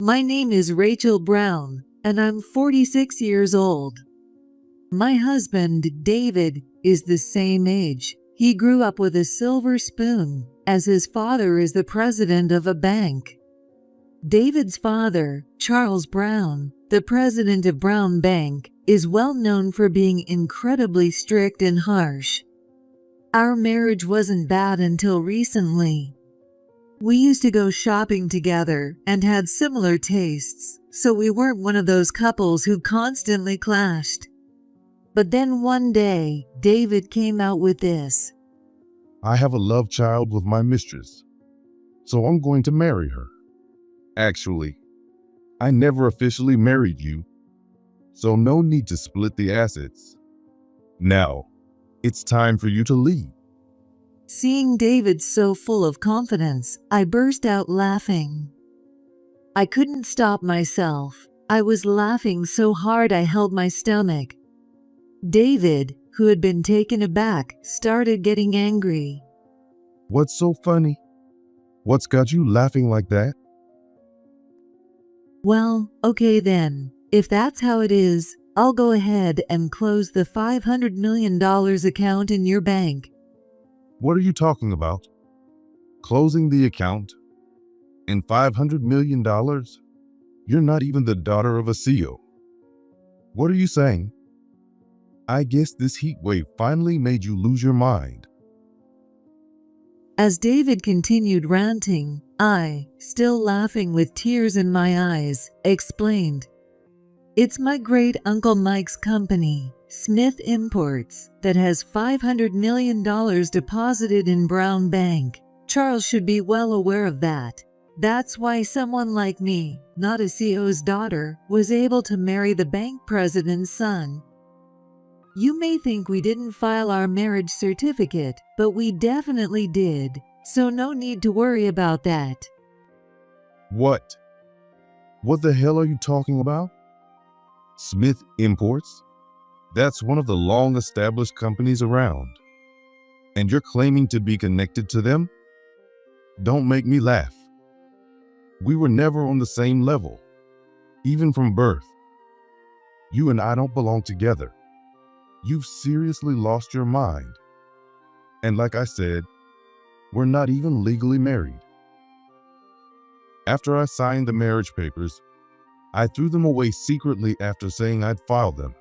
My name is Rachel Brown, and I'm 46 years old. My husband, David, is the same age. He grew up with a silver spoon, as his father is the president of a bank. David's father, Charles Brown, the president of Brown Bank, is well known for being incredibly strict and harsh. Our marriage wasn't bad until recently. We used to go shopping together and had similar tastes, so we weren't one of those couples who constantly clashed. But then one day, David came out with this. I have a love child with my mistress, so I'm going to marry her. Actually, I never officially married you, so no need to split the assets. Now, it's time for you to leave. Seeing David so full of confidence, I burst out laughing. I couldn't stop myself. I was laughing so hard I held my stomach. David, who had been taken aback, started getting angry. What's so funny? What's got you laughing like that? Well, okay then. If that's how it is, I'll go ahead and close the $500 million account in your bank. What are you talking about? Closing the account? And $500 million? You're not even the daughter of a CEO. What are you saying? I guess this heat wave finally made you lose your mind. As David continued ranting, I, still laughing with tears in my eyes, explained. It's my great Uncle Mike's company, Smith Imports, that has $500 million deposited in Brown Bank. Charles should be well aware of that. That's why someone like me, not a CEO's daughter, was able to marry the bank president's son. You may think we didn't file our marriage certificate, but we definitely did, so no need to worry about that. What? What the hell are you talking about? Smith Imports? That's one of the long-established companies around. And you're claiming to be connected to them? Don't make me laugh. We were never on the same level, even from birth. You and I don't belong together. You've seriously lost your mind. And like I said, we're not even legally married. After I signed the marriage papers, I threw them away secretly after saying I'd filed them.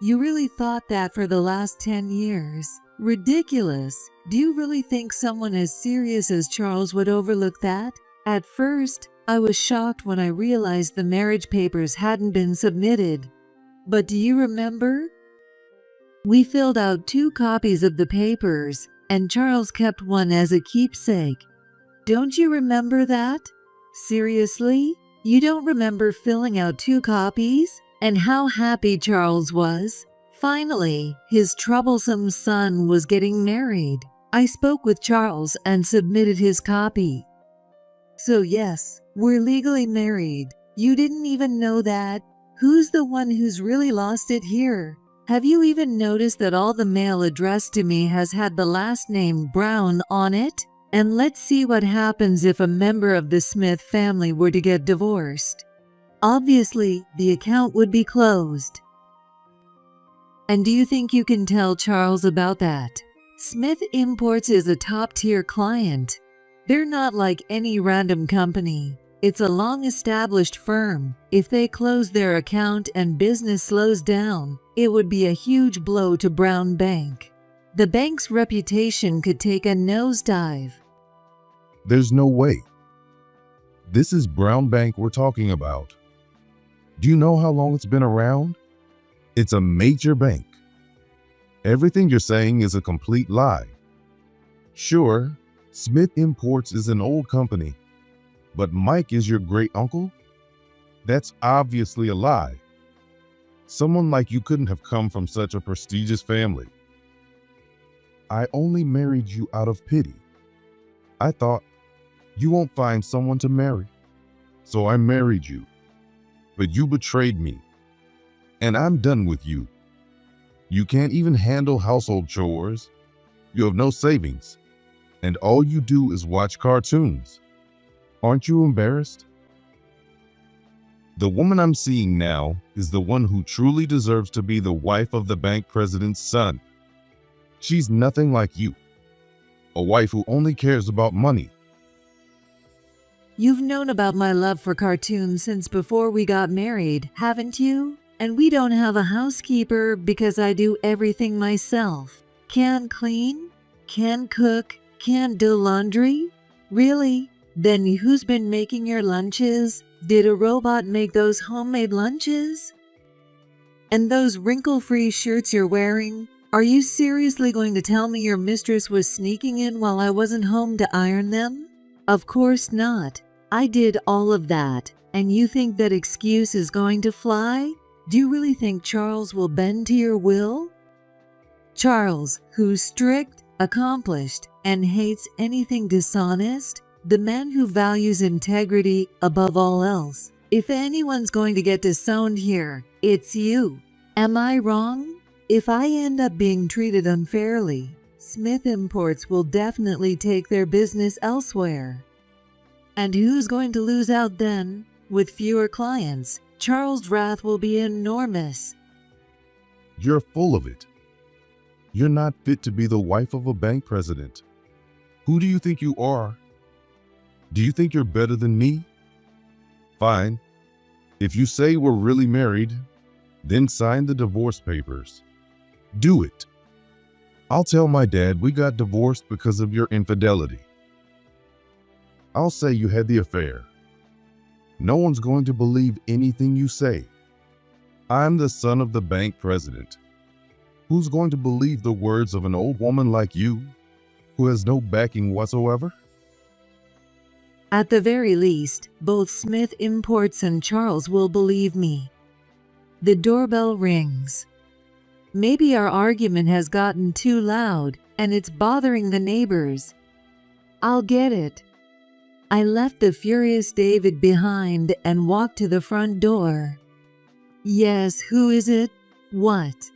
You really thought that for the last 10 years? Ridiculous. Do you really think someone as serious as Charles would overlook that? At first, I was shocked when I realized the marriage papers hadn't been submitted. But do you remember? We filled out 2 copies of the papers, and Charles kept one as a keepsake. Don't you remember that? Seriously? You don't remember filling out 2 copies? And how happy Charles was? Finally, his troublesome son was getting married. I spoke with Charles and submitted his copy. So yes, we're legally married. You didn't even know that? Who's the one who's really lost it here? Have you even noticed that all the mail addressed to me has had the last name Brown on it? And let's see what happens if a member of the Smith family were to get divorced. Obviously, the account would be closed. And do you think you can tell Charles about that? Smith Imports is a top-tier client. They're not like any random company. It's a long-established firm. If they close their account and business slows down, it would be a huge blow to Brown Bank. The bank's reputation could take a nosedive. There's no way. This is Brown Bank we're talking about. Do you know how long it's been around? It's a major bank. Everything you're saying is a complete lie. Sure, Smith Imports is an old company, but Mike is your great uncle? That's obviously a lie. Someone like you couldn't have come from such a prestigious family. I only married you out of pity. I thought, you won't find someone to marry. So I married you. But you betrayed me. And I'm done with you. You can't even handle household chores. You have no savings. And all you do is watch cartoons. Aren't you embarrassed? The woman I'm seeing now is the one who truly deserves to be the wife of the bank president's son. She's nothing like you, a wife who only cares about money. You've known about my love for cartoons since before we got married, haven't you? And we don't have a housekeeper because I do everything myself. Can't clean, can't cook, can't do laundry. Really? Then who's been making your lunches? Did a robot make those homemade lunches? And those wrinkle-free shirts you're wearing? Are you seriously going to tell me your mistress was sneaking in while I wasn't home to iron them? Of course not. I did all of that. And you think that excuse is going to fly? Do you really think Charles will bend to your will? Charles, who's strict, accomplished, and hates anything dishonest? The man who values integrity above all else. If anyone's going to get disowned here, it's you. Am I wrong? If I end up being treated unfairly, Smith Imports will definitely take their business elsewhere. And who's going to lose out then? With fewer clients, Charles' wrath will be enormous. You're full of it. You're not fit to be the wife of a bank president. Who do you think you are? Do you think you're better than me? Fine. If you say we're really married, then sign the divorce papers. Do it. I'll tell my dad we got divorced because of your infidelity. I'll say you had the affair. No one's going to believe anything you say. I'm the son of the bank president. Who's going to believe the words of an old woman like you, who has no backing whatsoever? At the very least, both Smith Imports and Charles will believe me. The doorbell rings. Maybe our argument has gotten too loud and it's bothering the neighbors. I'll get it. I left the furious David behind and walked to the front door. Yes, who is it? What?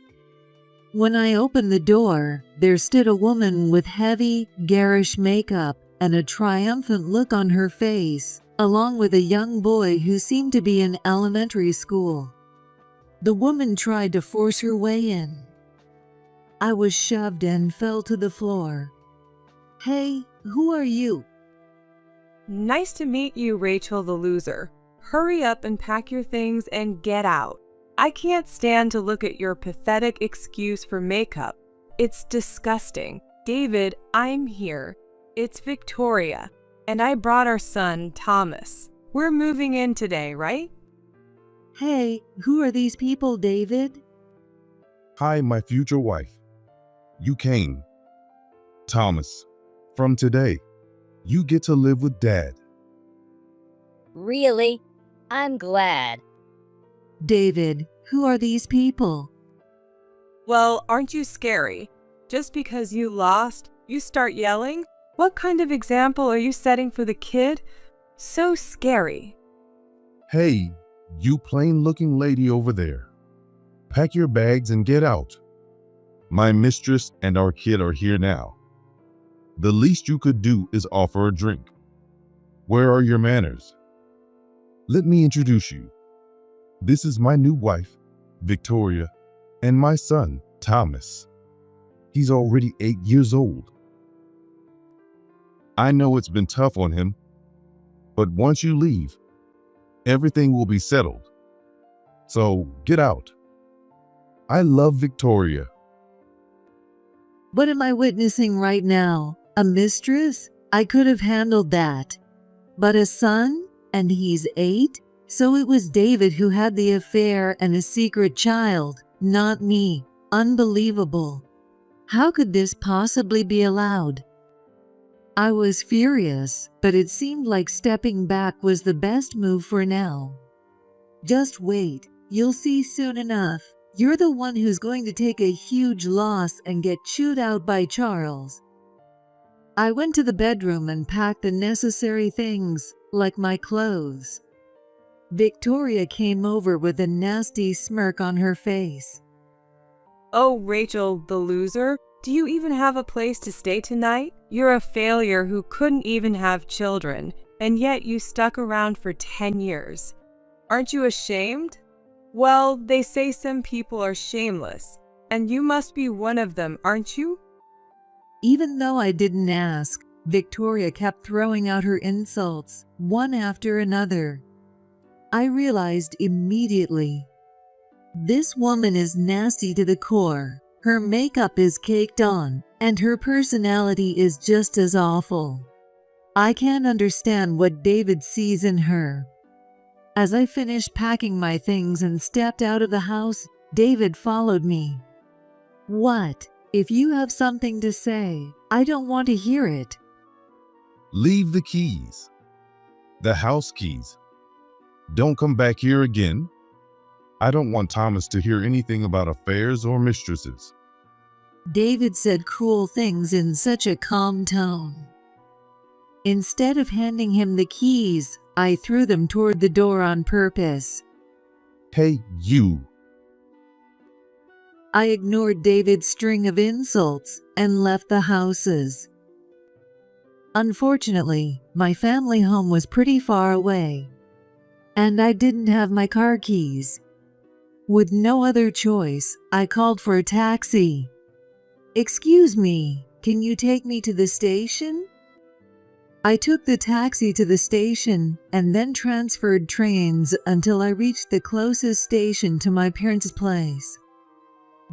When I opened the door, there stood a woman with heavy, garish makeup and a triumphant look on her face, along with a young boy who seemed to be in elementary school. The woman tried to force her way in. I was shoved and fell to the floor. Hey, who are you? Nice to meet you, Rachel the loser. Hurry up and pack your things and get out. I can't stand to look at your pathetic excuse for makeup. It's disgusting. David, I'm here. It's Victoria, and I brought our son, Thomas. We're moving in today, right? Hey, who are these people, David? Hi, my future wife. You came. Thomas, from today, you get to live with Dad. Really? I'm glad. David, who are these people? Well, aren't you scary? Just because you lost, you start yelling? What kind of example are you setting for the kid? So scary. Hey, you plain-looking lady over there. Pack your bags and get out. My mistress and our kid are here now. The least you could do is offer a drink. Where are your manners? Let me introduce you. This is my new wife, Victoria, and my son, Thomas. He's already 8 years old. I know it's been tough on him, but once you leave, everything will be settled. So get out. I love Victoria. What am I witnessing right now? A mistress? I could have handled that. But a son? And he's 8? So it was David who had the affair and a secret child, not me. Unbelievable. How could this possibly be allowed? I was furious, but it seemed like stepping back was the best move for now. Just wait, you'll see soon enough. You're the one who's going to take a huge loss and get chewed out by Charles. I went to the bedroom and packed the necessary things, like my clothes. Victoria came over with a nasty smirk on her face. Oh, Rachel the loser, do you even have a place to stay tonight? You're a failure who couldn't even have children, and yet you stuck around for 10 years. Aren't you ashamed? Well, they say some people are shameless, and you must be one of them, aren't you? Even though I didn't ask, Victoria kept throwing out her insults, one after another. I realized immediately. This woman is nasty to the core. Her makeup is caked on, and her personality is just as awful. I can't understand what David sees in her. As I finished packing my things and stepped out of the house, David followed me. What? If you have something to say, I don't want to hear it. Leave the keys. The house keys. Don't come back here again. I don't want Thomas to hear anything about affairs or mistresses. David said cruel things in such a calm tone. Instead of handing him the keys, I threw them toward the door on purpose. Hey, you. I ignored David's string of insults and left the houses. Unfortunately, my family home was pretty far away, and I didn't have my car keys. With no other choice, I called for a taxi. "Excuse me, can you take me to the station?" I took the taxi to the station and then transferred trains until I reached the closest station to my parents' place.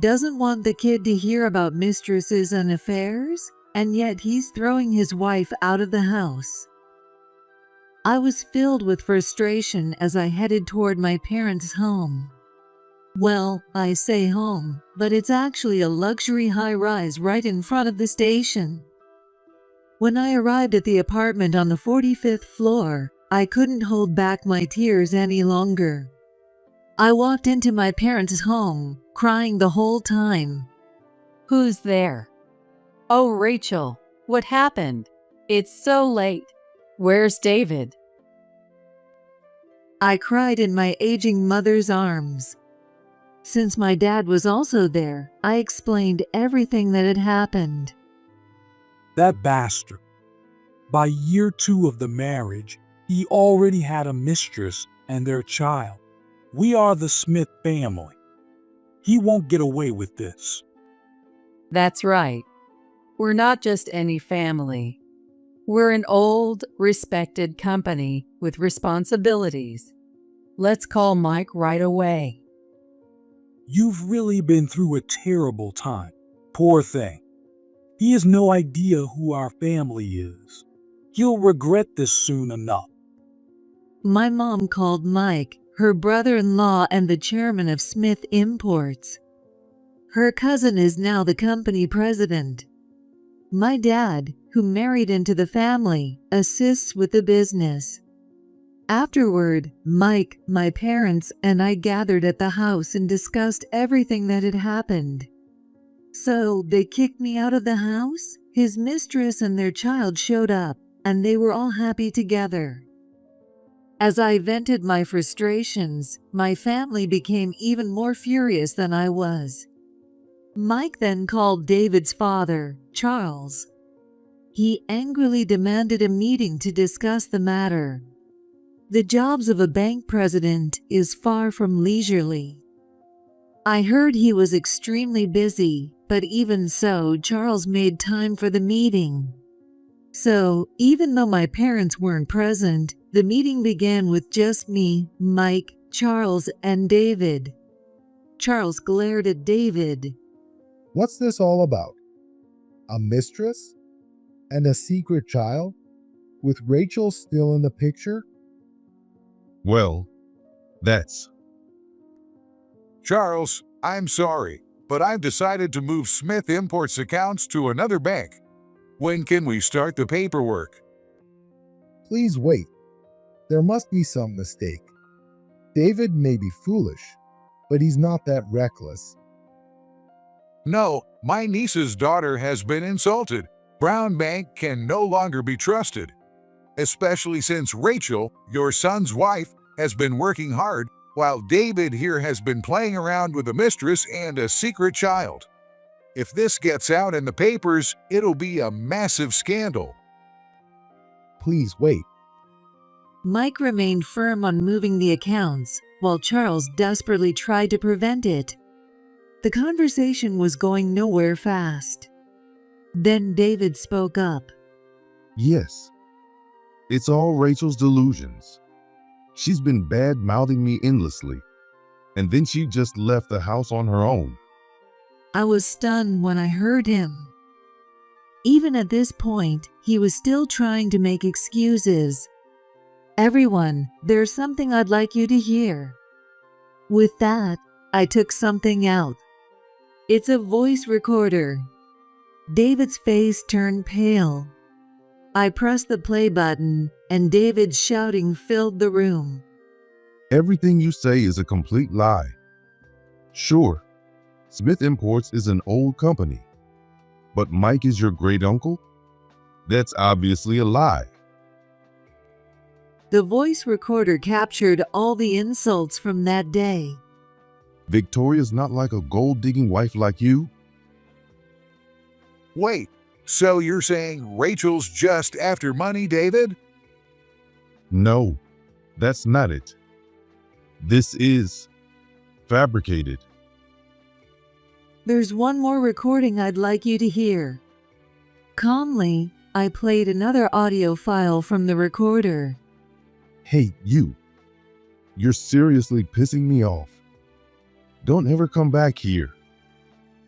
Doesn't want the kid to hear about mistresses and affairs, and yet he's throwing his wife out of the house. I was filled with frustration as I headed toward my parents' home. Well, I say home, but it's actually a luxury high-rise right in front of the station. When I arrived at the apartment on the 45th floor, I couldn't hold back my tears any longer. I walked into my parents' home, crying the whole time. Who's there? Oh, Rachel, what happened? It's so late. Where's David? I cried in my aging mother's arms. Since my dad was also there, I explained everything that had happened. That bastard. By year 2 of the marriage, he already had a mistress and their child. We are the Smith family. He won't get away with this. That's right. We're not just any family. We're an old, respected company with responsibilities. Let's call Mike right away. You've really been through a terrible time. Poor thing. He has no idea who our family is. He'll regret this soon enough. My mom called Mike, her brother-in-law and the chairman of Smith Imports. Her cousin is now the company president. My dad, who married into the family, assists with the business. Afterward, Mike, my parents, and I gathered at the house and discussed everything that had happened. So, they kicked me out of the house, his mistress and their child showed up, and they were all happy together. As I vented my frustrations, my family became even more furious than I was. Mike then called David's father, Charles. He angrily demanded a meeting to discuss the matter. The jobs of a bank president is far from leisurely. I heard he was extremely busy, but even so, Charles made time for the meeting. So, even though my parents weren't present, the meeting began with just me, Mike, Charles, and David. Charles glared at David. What's this all about? A mistress? And a secret child? With Rachel still in the picture? Well, that's... Charles, I'm sorry, but I've decided to move Smith Imports accounts to another bank. When can we start the paperwork? Please wait. There must be some mistake. David may be foolish, but he's not that reckless. No, my niece's daughter has been insulted. Brown Bank can no longer be trusted, especially since Rachel, your son's wife, has been working hard, while David here has been playing around with a mistress and a secret child. If this gets out in the papers, it'll be a massive scandal. Please wait. Mike remained firm on moving the accounts, while Charles desperately tried to prevent it. The conversation was going nowhere fast. Then David spoke up. Yes, it's all Rachel's delusions. She's been bad-mouthing me endlessly, and then she just left the house on her own. I was stunned when I heard him. Even at this point, he was still trying to make excuses. Everyone, there's something I'd like you to hear. With that, I took something out. It's a voice recorder. David's face turned pale. I pressed the play button, and David's shouting filled the room. Everything you say is a complete lie. Sure, Smith Imports is an old company, but Mike is your great uncle? That's obviously a lie. The voice recorder captured all the insults from that day. Victoria's not like a gold-digging wife like you. Wait, so you're saying Rachel's just after money, David? No, that's not it. This is fabricated. There's one more recording I'd like you to hear. Calmly, I played another audio file from the recorder. Hey, you. You're seriously pissing me off. Don't ever come back here.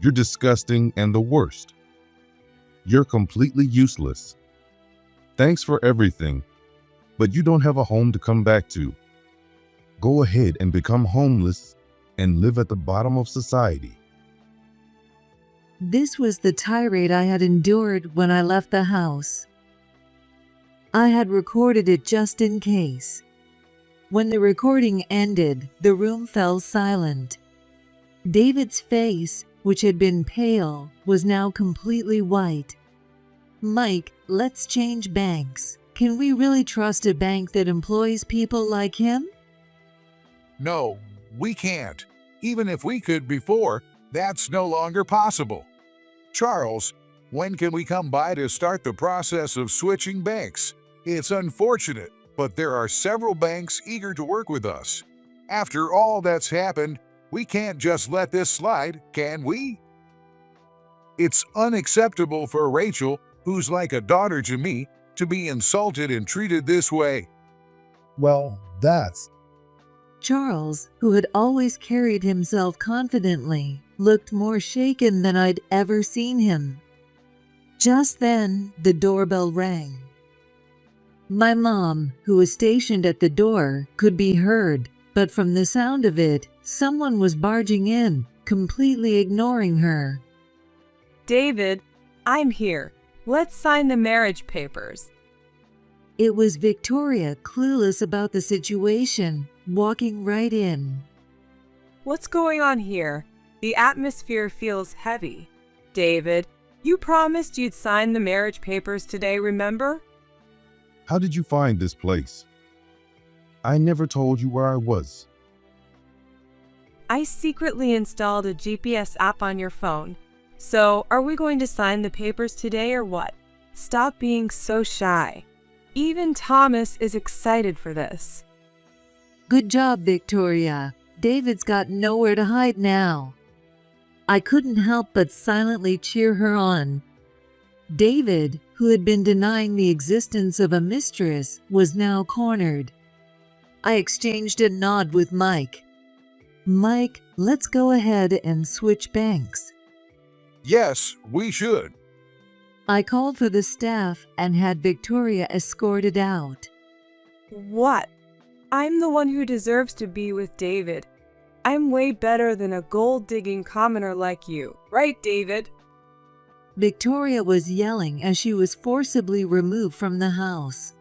You're disgusting and the worst. You're completely useless. Thanks for everything, but you don't have a home to come back to. Go ahead and become homeless and live at the bottom of society. This was the tirade I had endured when I left the house. I had recorded it just in case. When the recording ended, the room fell silent. David's face, which had been pale, was now completely white. Mike, let's change banks. Can we really trust a bank that employs people like him? No, we can't. Even if we could before, that's no longer possible. Charles, when can we come by to start the process of switching banks? It's unfortunate, but there are several banks eager to work with us. After all that's happened, we can't just let this slide, can we? It's unacceptable for Rachel, who's like a daughter to me, to be insulted and treated this way. Well, that's... Charles, who had always carried himself confidently, looked more shaken than I'd ever seen him. Just then, the doorbell rang. My mom, who was stationed at the door, could be heard, but from the sound of it, someone was barging in, completely ignoring her. David, I'm here. Let's sign the marriage papers. It was Victoria, clueless about the situation, walking right in. What's going on here? The atmosphere feels heavy. David, you promised you'd sign the marriage papers today, remember? How did you find this place? I never told you where I was. I secretly installed a GPS app on your phone. So, are we going to sign the papers today or what? Stop being so shy. Even Thomas is excited for this. Good job, Victoria. David's got nowhere to hide now. I couldn't help but silently cheer her on. David, who had been denying the existence of a mistress, was now cornered. I exchanged a nod with Mike. Mike, let's go ahead and switch banks. Yes, we should. I called for the staff and had Victoria escorted out. What? I'm the one who deserves to be with David. I'm way better than a gold-digging commoner like you, right, David? Victoria was yelling as she was forcibly removed from the house.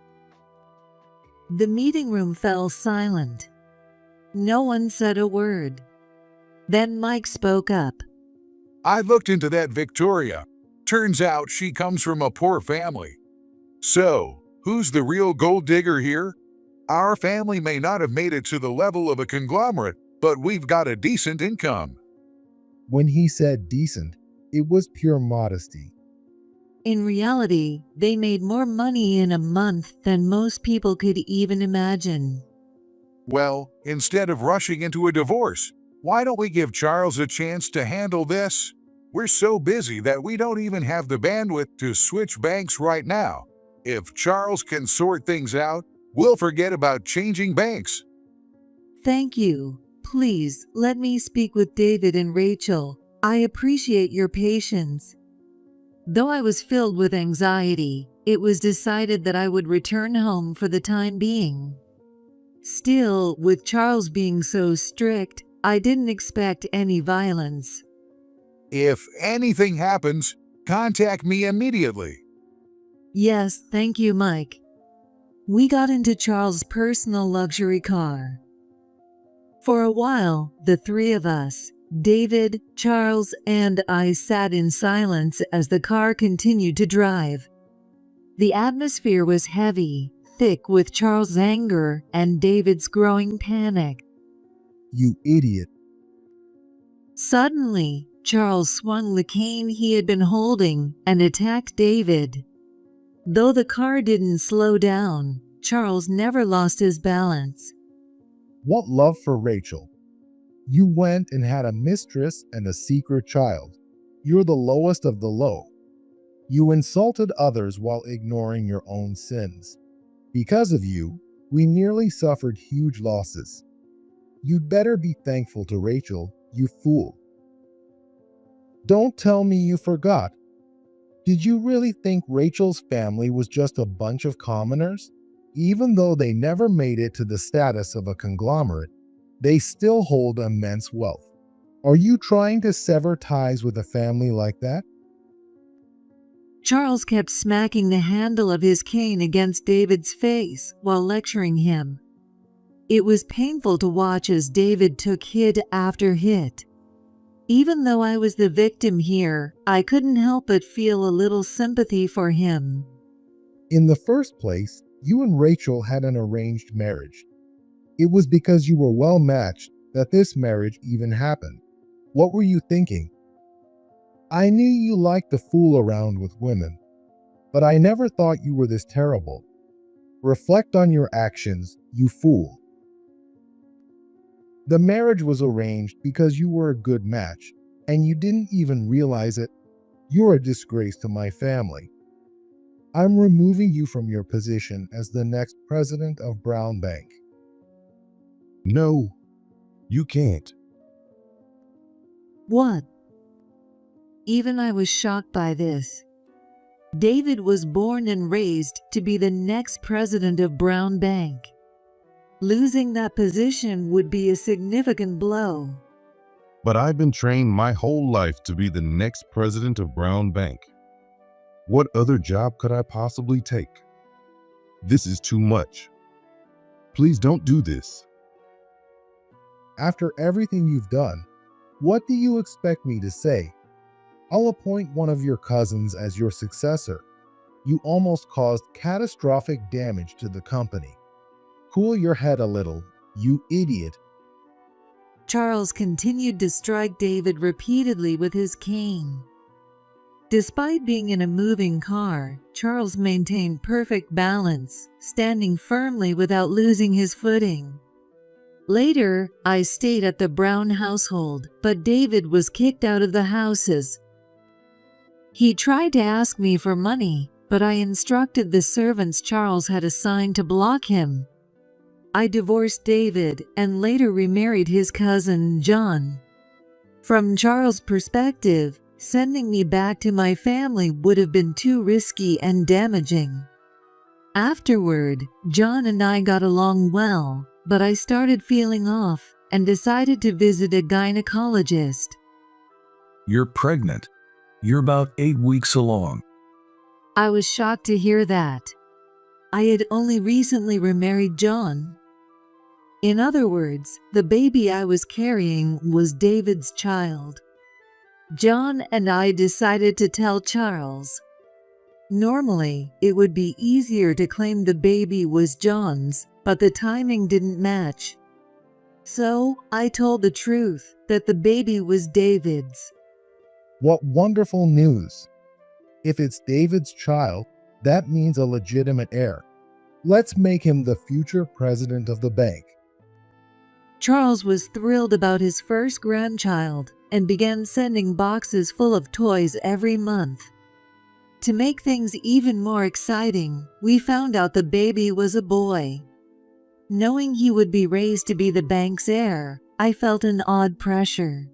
The meeting room fell silent. No one said a word. Then Mike spoke up. I looked into that Victoria. Turns out she comes from a poor family. So, who's the real gold digger here? Our family may not have made it to the level of a conglomerate, but we've got a decent income. When he said decent, it was pure modesty. In reality, they made more money in a month than most people could even imagine. Well, instead of rushing into a divorce, why don't we give Charles a chance to handle this? We're so busy that we don't even have the bandwidth to switch banks right now. If Charles can sort things out, we'll forget about changing banks. Thank you. Please, let me speak with David and Rachel. I appreciate your patience. Though I was filled with anxiety, it was decided that I would return home for the time being. Still, with Charles being so strict, I didn't expect any violence. If anything happens, contact me immediately. Yes, thank you, Mike. We got into Charles' personal luxury car. For a while, the three of us, David, Charles, and I, sat in silence as the car continued to drive. The atmosphere was heavy, thick with Charles' anger and David's growing panic. You idiot. Suddenly, Charles swung the cane he had been holding and attacked David. Though the car didn't slow down, Charles never lost his balance. What love for Rachel. You went and had a mistress and a secret child. You're the lowest of the low. You insulted others while ignoring your own sins. Because of you, we nearly suffered huge losses. You'd better be thankful to Rachel, you fool. Don't tell me you forgot. Did you really think Rachel's family was just a bunch of commoners? Even though they never made it to the status of a conglomerate, they still hold immense wealth. Are you trying to sever ties with a family like that? Charles kept smacking the handle of his cane against David's face while lecturing him. It was painful to watch as David took hit after hit. Even though I was the victim here, I couldn't help but feel a little sympathy for him. In the first place, you and Rachel had an arranged marriage. It was because you were well matched that this marriage even happened. What were you thinking? I knew you liked to fool around with women, but I never thought you were this terrible. Reflect on your actions, you fool. The marriage was arranged because you were a good match, and you didn't even realize it. You're a disgrace to my family. I'm removing you from your position as the next president of Brown Bank. No, you can't. What? Even I was shocked by this. David was born and raised to be the next president of Brown Bank. Losing that position would be a significant blow. But I've been trained my whole life to be the next president of Brown Bank. What other job could I possibly take? This is too much. Please don't do this. After everything you've done, what do you expect me to say? I'll appoint one of your cousins as your successor. You almost caused catastrophic damage to the company. Cool your head a little, you idiot. Charles continued to strike David repeatedly with his cane. Despite being in a moving car, Charles maintained perfect balance, standing firmly without losing his footing. Later, I stayed at the Brown household, but David was kicked out of the houses. He tried to ask me for money, but I instructed the servants Charles had assigned to block him. I divorced David and later remarried his cousin, John. From Charles' perspective, sending me back to my family would have been too risky and damaging. Afterward, John and I got along well, but I started feeling off and decided to visit a gynecologist. You're pregnant. You're about 8 weeks along. I was shocked to hear that. I had only recently remarried John. In other words, the baby I was carrying was David's child. John and I decided to tell Charles. Normally, it would be easier to claim the baby was John's, but the timing didn't match. So, I told the truth, that the baby was David's. What wonderful news. If it's David's child, that means a legitimate heir. Let's make him the future president of the bank. Charles was thrilled about his first grandchild and began sending boxes full of toys every month. To make things even more exciting, we found out the baby was a boy. Knowing he would be raised to be the bank's heir, I felt an odd pressure.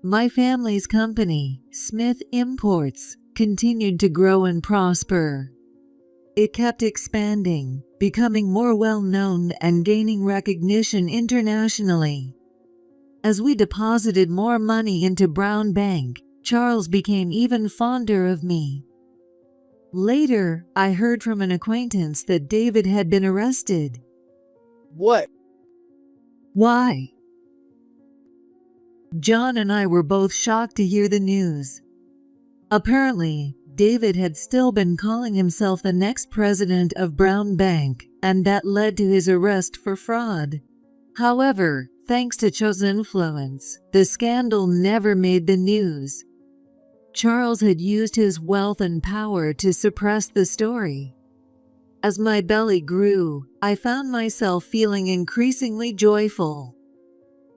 My family's company, Smith Imports, continued to grow and prosper. It kept expanding, becoming more well-known and gaining recognition internationally. As we deposited more money into Brown Bank, Charles became even fonder of me. Later, I heard from an acquaintance that David had been arrested. What? Why? John and I were both shocked to hear the news. Apparently, David had still been calling himself the next president of Brown Bank, and that led to his arrest for fraud. However, thanks to Cho's influence, the scandal never made the news. Charles had used his wealth and power to suppress the story. As my belly grew, I found myself feeling increasingly joyful.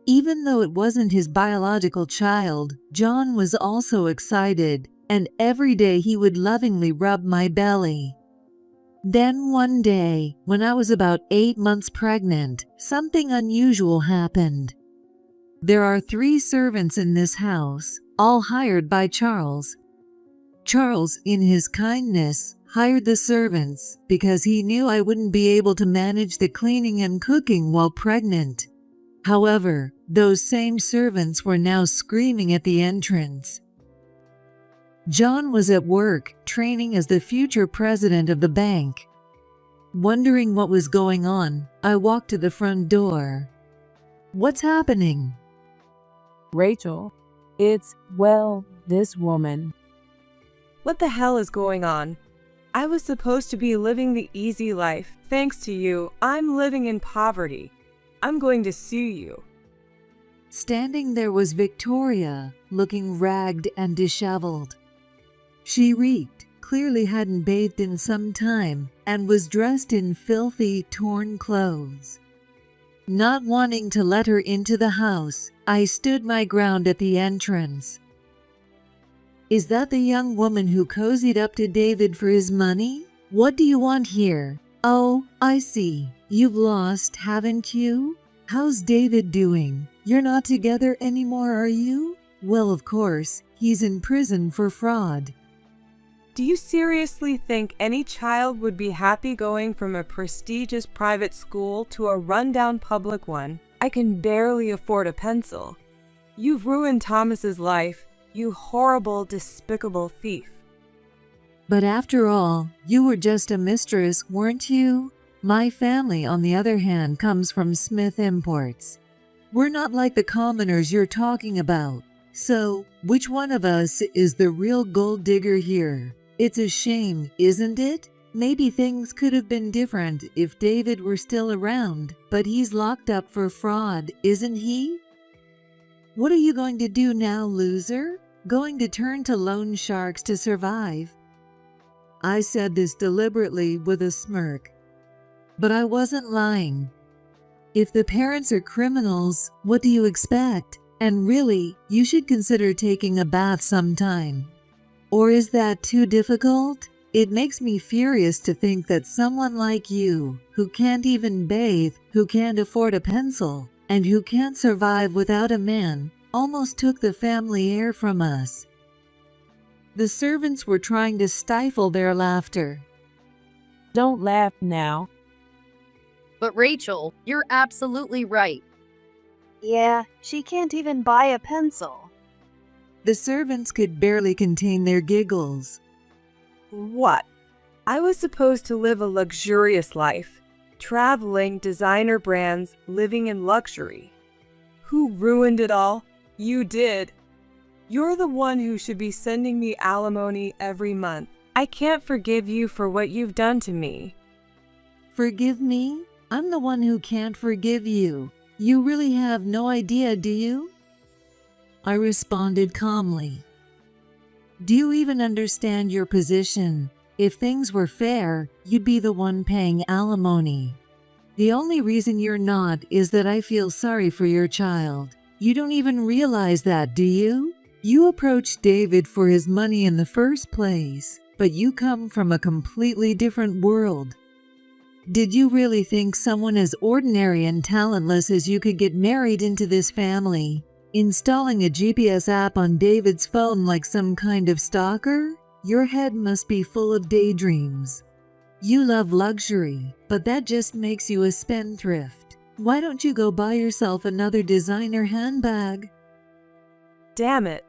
Even though it wasn't his biological child, John was also excited, and every day he would lovingly rub my belly. Then one day, when I was about 8 months pregnant, something unusual happened. There are 3 servants in this house, all hired by Charles. Charles, in his kindness, hired the servants because he knew I wouldn't be able to manage the cleaning and cooking while pregnant. However, those same servants were now screaming at the entrance. John was at work, training as the future president of the bank. Wondering what was going on, I walked to the front door. What's happening? Rachel, it's, well, this woman. What the hell is going on? I was supposed to be living the easy life. Thanks to you, I'm living in poverty. I'm going to sue you. Standing there was Victoria, looking ragged and disheveled. She reeked, clearly hadn't bathed in some time, and was dressed in filthy, torn clothes. Not wanting to let her into the house, I stood my ground at the entrance. Is that the young woman who cozied up to David for his money? What do you want here? Oh, I see. You've lost, haven't you? How's David doing? You're not together anymore, are you? Well, of course, he's in prison for fraud. Do you seriously think any child would be happy going from a prestigious private school to a rundown public one? I can barely afford a pencil. You've ruined Thomas's life, you horrible, despicable thief. But after all, you were just a mistress, weren't you? My family, on the other hand, comes from Smith Imports. We're not like the commoners you're talking about. So, which one of us is the real gold digger here? It's a shame, isn't it? Maybe things could have been different if David were still around, but he's locked up for fraud, isn't he? What are you going to do now, loser? Going to turn to loan sharks to survive? I said this deliberately with a smirk. But I wasn't lying. If the parents are criminals, what do you expect? And really, you should consider taking a bath sometime. Or is that too difficult? It makes me furious to think that someone like you, who can't even bathe, who can't afford a pencil, and who can't survive without a man, almost took the family heir from us. The servants were trying to stifle their laughter. Don't laugh now. But Rachel, you're absolutely right. Yeah, she can't even buy a pencil. The servants could barely contain their giggles. What? I was supposed to live a luxurious life, traveling, designer brands, living in luxury. Who ruined it all? You did. You're the one who should be sending me alimony every month. I can't forgive you for what you've done to me. Forgive me? I'm the one who can't forgive you. You really have no idea, do you? I responded calmly. Do you even understand your position? If things were fair, you'd be the one paying alimony. The only reason you're not is that I feel sorry for your child. You don't even realize that, do you? You approached David for his money in the first place, but you come from a completely different world. Did you really think someone as ordinary and talentless as you could get married into this family, installing a GPS app on David's phone like some kind of stalker? Your head must be full of daydreams. You love luxury, but that just makes you a spendthrift. Why don't you go buy yourself another designer handbag? Damn it.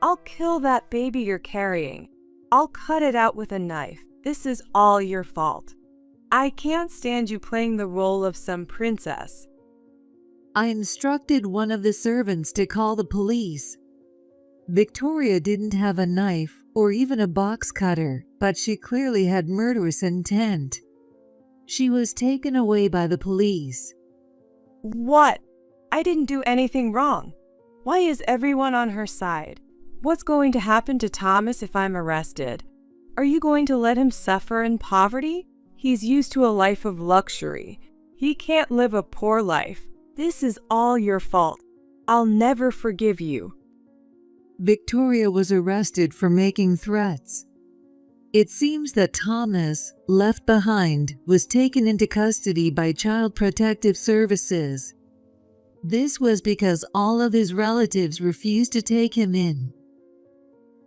I'll kill that baby you're carrying. I'll cut it out with a knife. This is all your fault. I can't stand you playing the role of some princess. I instructed one of the servants to call the police. Victoria didn't have a knife or even a box cutter, but she clearly had murderous intent. She was taken away by the police. What? I didn't do anything wrong. Why is everyone on her side? What's going to happen to Thomas if I'm arrested? Are you going to let him suffer in poverty? He's used to a life of luxury. He can't live a poor life. This is all your fault. I'll never forgive you. Victoria was arrested for making threats. It seems that Thomas, left behind, was taken into custody by Child Protective Services. This was because all of his relatives refused to take him in.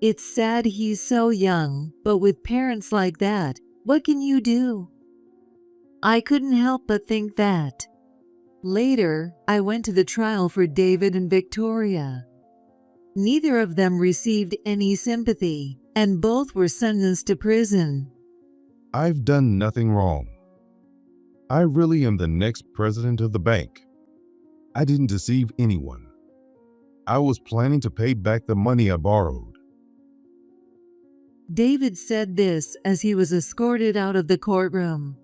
It's sad he's so young, but with parents like that, what can you do? I couldn't help but think that. Later, I went to the trial for David and Victoria. Neither of them received any sympathy, and both were sentenced to prison. I've done nothing wrong. I really am the next president of the bank. I didn't deceive anyone. I was planning to pay back the money I borrowed. David said this as he was escorted out of the courtroom.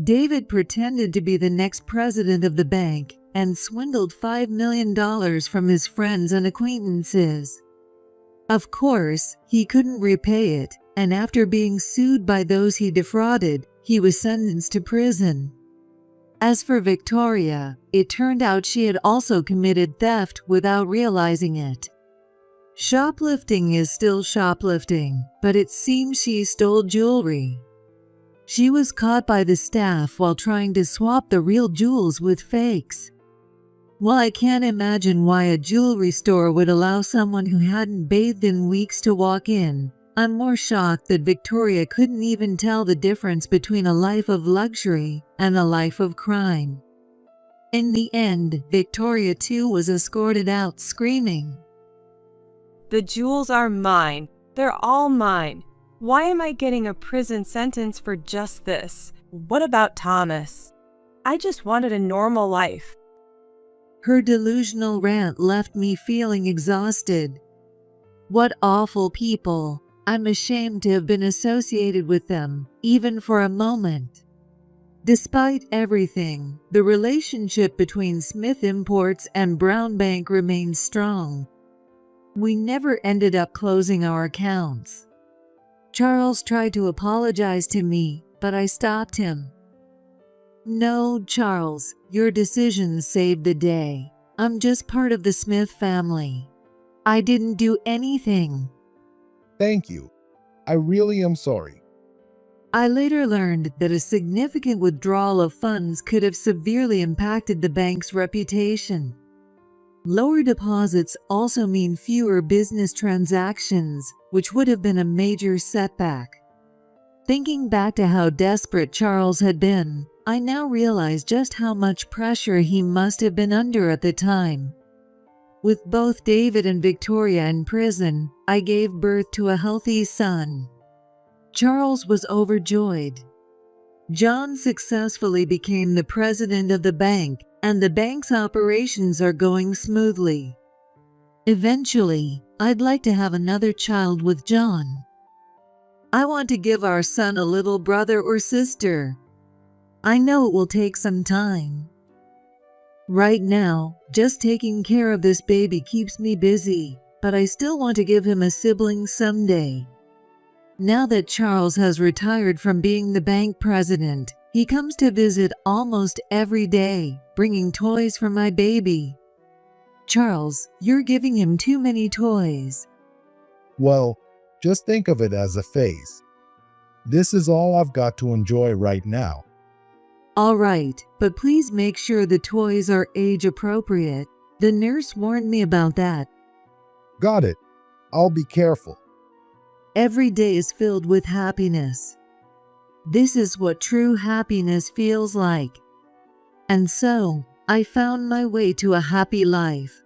David pretended to be the next president of the bank and swindled $5 million from his friends and acquaintances. Of course, he couldn't repay it, and after being sued by those he defrauded, he was sentenced to prison. As for Victoria, it turned out she had also committed theft without realizing it. Shoplifting is still shoplifting, but it seems she stole jewelry. She was caught by the staff while trying to swap the real jewels with fakes. While I can't imagine why a jewelry store would allow someone who hadn't bathed in weeks to walk in, I'm more shocked that Victoria couldn't even tell the difference between a life of luxury and a life of crime. In the end, Victoria too was escorted out screaming, "The jewels are mine. They're all mine. Why am I getting a prison sentence for just this? What about Thomas? I just wanted a normal life." Her delusional rant left me feeling exhausted. What awful people. I'm ashamed to have been associated with them, even for a moment. Despite everything, the relationship between Smith Imports and Brown Bank remains strong. We never ended up closing our accounts. Charles tried to apologize to me, but I stopped him. "No, Charles, your decisions saved the day. I'm just part of the Smith family. I didn't do anything." Thank you. I really am sorry. I later learned that a significant withdrawal of funds could have severely impacted the bank's reputation. Lower deposits also mean fewer business transactions, which would have been a major setback. Thinking back to how desperate Charles had been, I now realize just how much pressure he must have been under at the time. With both David and Victoria in prison, I gave birth to a healthy son. Charles was overjoyed. John successfully became the president of the bank, and the bank's operations are going smoothly. Eventually, I'd like to have another child with John. I want to give our son a little brother or sister. I know it will take some time. Right now, just taking care of this baby keeps me busy, but I still want to give him a sibling someday. Now that Charles has retired from being the bank president, he comes to visit almost every day, bringing toys for my baby. Charles, you're giving him too many toys. Well, just think of it as a phase. This is all I've got to enjoy right now. All right, but please make sure the toys are age appropriate. The nurse warned me about that. Got it. I'll be careful. Every day is filled with happiness. This is what true happiness feels like. And so, I found my way to a happy life.